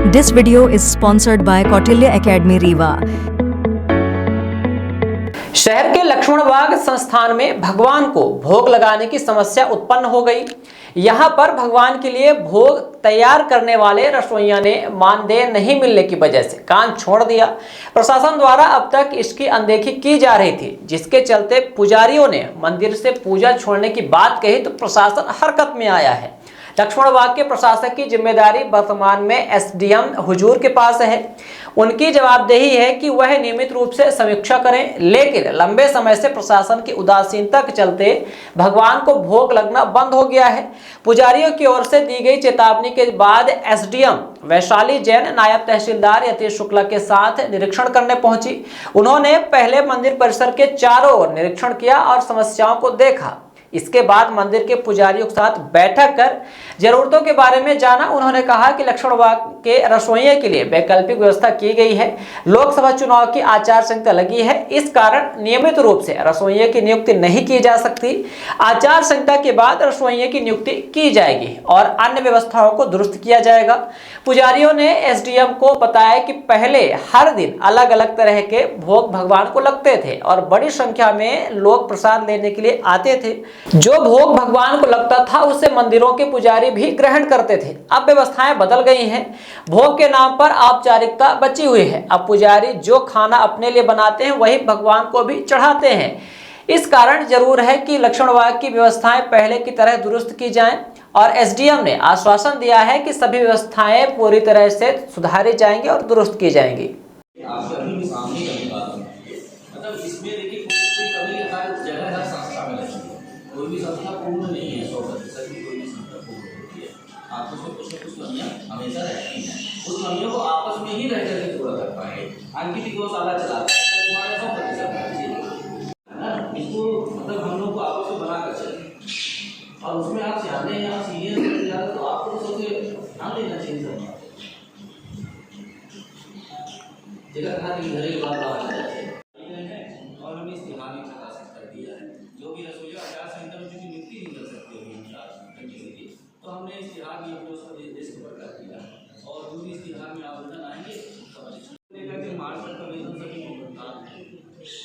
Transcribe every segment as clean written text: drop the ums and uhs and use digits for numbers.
This video is sponsored by Kautilya Academy Rewa. शहर के लक्ष्मण बाग संस्थान में भगवान को भोग लगाने की समस्या उत्पन्न हो गई। यहां पर भगवान के लिए भोग तैयार करने वाले रसोइया ने मानदेय नहीं मिलने की वजह से काम छोड़ दिया। प्रशासन द्वारा अब तक इसकी अनदेखी की जा रही थी, जिसके चलते पुजारियों ने मंदिर से पूजा छोड़ने की बात कही तो प्रशासन हरकत में आया है। लक्ष्मण बाग के प्रशासक की जिम्मेदारी वर्तमान में एसडीएम हुजूर के पास है। उनकी जवाबदेही है कि वह नियमित रूप से समीक्षा करें, लेकिन लंबे समय से प्रशासन की उदासीनता के चलते भगवान को भोग लगना बंद हो गया है। पुजारियों की ओर से दी गई चेतावनी के बाद एसडीएम वैशाली जैन नायब तहसीलदार यतीश शुक्ला के साथ निरीक्षण करने पहुंची। उन्होंने पहले मंदिर परिसर के चारों ओर निरीक्षण किया और समस्याओं को देखा। इसके बाद मंदिर के पुजारियों के साथ बैठक कर जरूरतों के बारे में जाना। उन्होंने कहा कि लक्ष्मण बाग के रसोइये के लिए वैकल्पिक व्यवस्था की गई है। लोकसभा चुनाव की आचार संहिता लगी है, इस कारण नियमित रूप से रसोइये की नियुक्ति नहीं की जा सकती। आचार संहिता के बाद रसोइये की नियुक्ति की जाएगी और अन्य व्यवस्थाओं को दुरुस्त किया जाएगा। पुजारियों ने एसडीएम को बताया कि पहले हर दिन अलग अलग तरह के भोग भगवान को लगते थे और बड़ी संख्या में लोग प्रसाद लेने के लिए आते थे। जो भोग भगवान को लगता था उसे मंदिरों के पुजारी भी ग्रहण करते थे। अब व्यवस्थाएं बदल गई हैं। भोग के नाम पर औपचारिकता बची हुई है। अब पुजारी जो खाना अपने लिए बनाते हैं वही भगवान को भी चढ़ाते हैं। इस कारण जरूर है कि लक्ष्मण बाग की व्यवस्थाएं पहले की तरह दुरुस्त की जाएं और एसडीएम ने आश्वासन दिया है कि सभी व्यवस्थाएं पूरी तरह से सुधारी जाएंगी और दुरुस्त की जाएंगी। कोई भी संस्था पूर्ण नहीं है, 100% की कोई भी संस्था पूर्ण होती है। आपस में कुछ न कुछ कमियाँ हमेशा रहती हैं। उस कमियों को आपस में ही रह करके पूरा कर पाएंगे। अंकित गौशाला चलाते हैं, तुम्हारा 100% है ना। इसको मतलब हम लोग को आपस में बना कर चलें और उसमें आप जाने हैं, आप सीनियर बन जाते तो आपको सबसे ध्यान देना चाहिए। सब जगह कहा कि घर के बाद बाहर जाते हैं और हमने इस्तेमाल भी कर दिया है। जो भी रसोइया आचार संहिता में चूंकि नियुक्ति नहीं कर सकते हैं तो हमने इश्तिहार भी अपने उसको लिस्ट पर कर दिया और जो भी इश्तिहार में आवेदन आएंगे लेकर के मार्च तक का वेतन सभी को भुगतान है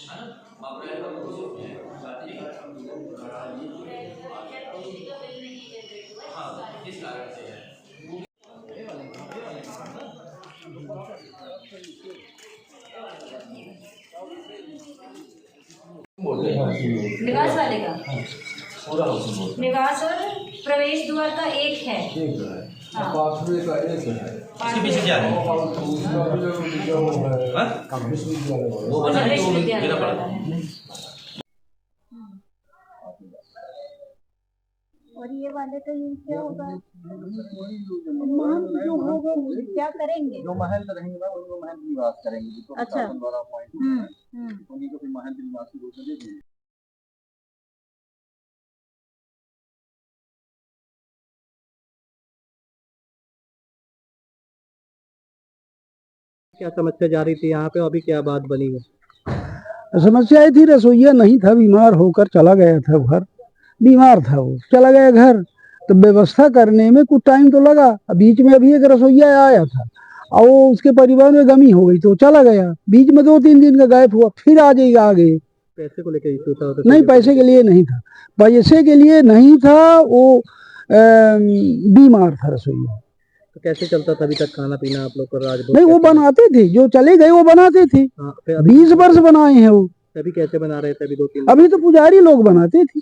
ना। अप्रैल का हाँ, इस कारण से है। निवास वाले का निवास और प्रवेश द्वार का एक है। पासवे का एक है। इसके पीछे क्या है? वो देना पड़ेगा। और ये वाले का यूज क्या होगा? महल जो होगा क्या करेंगे? जो महल में रहेंगे ना वो महल निवास करेंगे। तो अच्छा। द्वारा अपॉइंट उन्हीं को फिर महल निवास के रूप में दे देंगे। क्या समस्या जा रही थी यहाँ पे, अभी क्या बात बनी है? समस्या ये थी, रसोइया नहीं था, बीमार होकर चला गया था घर। बीमार था, वो चला गया घर, तो व्यवस्था करने में कुछ टाइम तो लगा। बीच में अभी एक रसोइया आया था और वो उसके परिवार में गमी हो गई तो चला गया। बीच में 2-3 दिन का गायब हुआ, फिर आ जाएगा आगे। पैसे को लेकर इशू था? नहीं, पैसे के लिए नहीं था, पैसे के लिए नहीं था, वो बीमार था रसोइया। तो कैसे चलता था अभी तक खाना पीना आप लोग का? राजभोग नहीं, वो बनाते थे, जो चले गए वो बनाते थे। 20 वर्ष बनाए हैं वो। अभी कैसे बना रहे थे? अभी 2-3 अभी तो पुजारी लोग बनाते थे।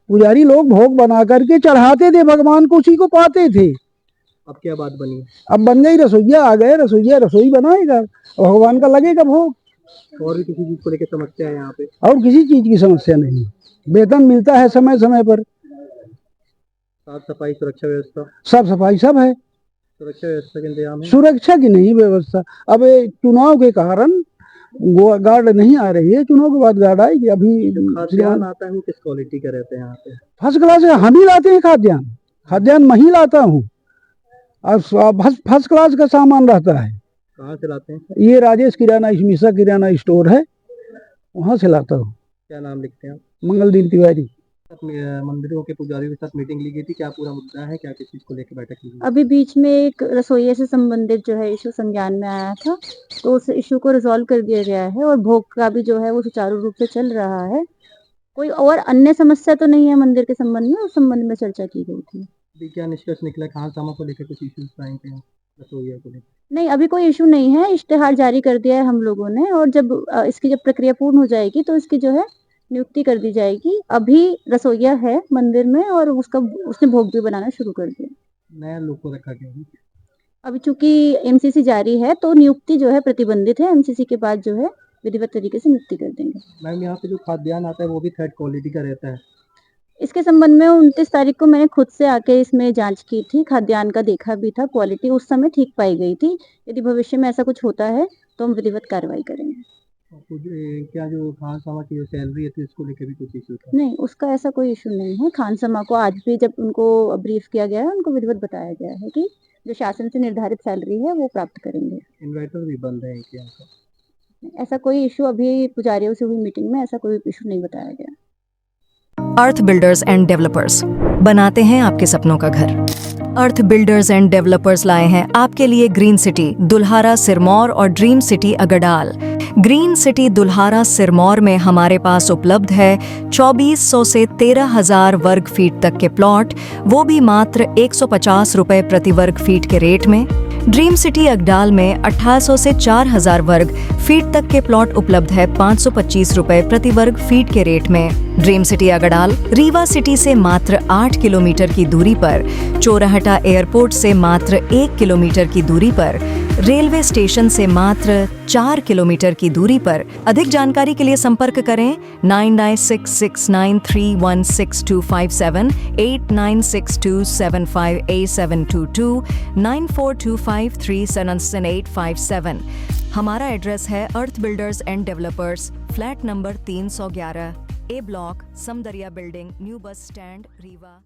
पुजारी लोग भोग बना करके चढ़ाते थे भगवान को, उसी को पाते थे। अब क्या बात बनी? अब बन गई, रसोइया आ गए, रसोइया रसोई बनाएगा, भगवान का लगेगा भोग। और भी किसी चीज को लेकर समस्या है यहाँ पे? और किसी चीज की समस्या नहीं, वेतन मिलता है समय समय पर। साफ सफाई, सुरक्षा व्यवस्था? साफ सफाई सब है। सुरक्षा व्यवस्था के इंतजाम है? सुरक्षा की नहीं व्यवस्था, अब चुनाव के कारण गार्ड नहीं आ रही है, चुनाव के बाद गार्ड आएगी। अभी खाद्यान्न आता है वो किस क्वालिटी का रहते हैं यहाँ पे? फर्स्ट क्लास है, हम ही लाते हैं खाद्यान्न। खाद्यान्न मैं ही लाता हूँ और फर्स्ट क्लास का सामान रहता है। कहाँ से लाते हैं? ये राजेश किराना मिश्रा किराना स्टोर है, वहाँ से लाता हूँ। क्या नाम लिखते हैं आप? मंगलदीन तिवारी। अपने मंदिरों के पुजारियों के साथ मीटिंग ली गई थी, क्या पूरा मुद्दा है, क्या किस चीज को लेकर बैठक की गई? अभी बीच में एक रसोइये से संबंधित जो है इशू संज्ञान में आया था, तो उस इशू को रिजॉल्व कर दिया गया है और भोग का भी जो है वो सुचारू रूप से चल रहा है। कोई और अन्य समस्या तो नहीं है मंदिर के संबंध में, उस संबंध में चर्चा की गई थी। अभी क्या निष्कर्ष निकला, खान सामा को लेकर कुछ इश्यूज आए थे रसोइया को लेकर? नहीं, अभी कोई इशू नहीं है, इश्तेहार जारी कर दिया है हम लोगों ने और जब इसकी जब प्रक्रिया पूर्ण हो जाएगी तो इसकी जो है नियुक्ति कर दी जाएगी। अभी रसोइया है मंदिर में और उसने भोग भी बनाना शुरू कर दिया। नया लोग को रखा गया है। अभी चूंकि एमसीसी जारी है तो नियुक्ति जो है प्रतिबंधित है, एमसीसी के बाद जो है विधिवत तरीके से नियुक्ति कर देंगे। मैम, यहाँ पे जो खाद्यान्न आता है वो भी थर्ड क्वालिटी का रहता है। इसके संबंध में 29 तारीख को मैंने खुद से आके इसमें जांच की थी, खाद्यान्न का देखा भी था, क्वालिटी उस समय ठीक पाई गई थी। यदि भविष्य में ऐसा कुछ होता है तो हम विधिवत कार्रवाई करेंगे। और क्या जो खान सामा की जो सैलरी थी उसको लेकर भी कुछ इशू था? नहीं, उसका ऐसा कोई इशू नहीं है। खान समा को आज भी जब उनको ब्रीफ किया गया है, उनको विधिवत बताया गया है कि जो शासन से निर्धारित सैलरी है वो प्राप्त करेंगे। इन्वर्टर भी बंद है इनके यहाँ का। ऐसा कोई इशू अभी पुजारियों से हुई मीटिंग में ऐसा कोई इशू नहीं बताया गया। अर्थ बिल्डर्स एंड डेवलपर्स बनाते हैं आपके सपनों का घर। अर्थ बिल्डर्स एंड डेवलपर्स लाए हैं आपके लिए ग्रीन सिटी दुल्हारा सिरमौर और dream city Agdal. Green city Dulhara Sirmaur में हमारे पास उपलब्ध है 2400 से 13,000 वर्ग फीट तक के प्लॉट, वो भी मात्र 150 रुपए प्रति वर्ग फीट के रेट में। ड्रीम सिटी अगडाल में 1800 से 4000 वर्ग फीट तक के प्लॉट उपलब्ध है 525 रुपए प्रति वर्ग फीट के रेट में। Dream city Agdal Rewa city से मात्र 8 किलोमीटर की दूरी पर, चोराहटा एयरपोर्ट से मात्र 1 किलोमीटर की दूरी पर, रेलवे स्टेशन से मात्र 4 किलोमीटर की दूरी पर। अधिक जानकारी के लिए संपर्क करें 9966931627, 8962758722, 9425377857। हमारा एड्रेस है earth builders and developers, flat number 311, A block, Samdariya building, new bus stand, Rewa.